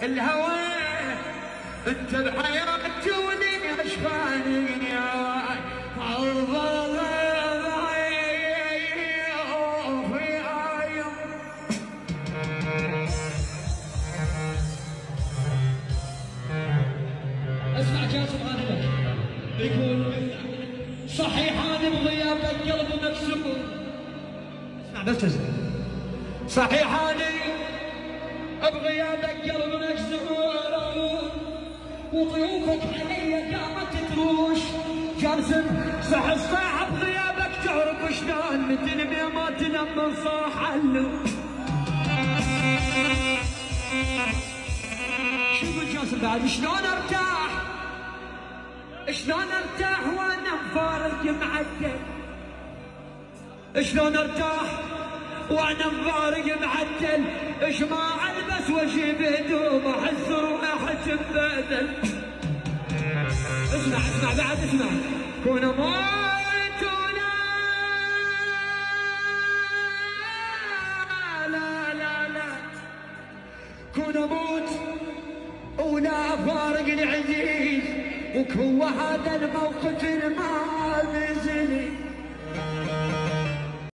الهوى انت بحياتي ولي اشفاني اسمع جاسم غانم يقول صحيح انا بغيابك قلبي مكسور. اسمع بس صحيح انا بغيابك قلبي مكسور وضيوفك علي قامت تروش. جاسم صح الصاحب بغيابك تعرف شلون متنبي ما تنام من صاح اللو. شوف جاسم بعد شلون ارتاح شلون ارتاح وانا مفارق معدل. شلون ارتاح وانا مفارق معدل. ايش ما البس واجيب هدوم احس روحي تنبدل. اسمع بعد اسمع. كون موت ولا لا كون موت ولا فارق العزيز وهو هذا الموقف ما نزلي.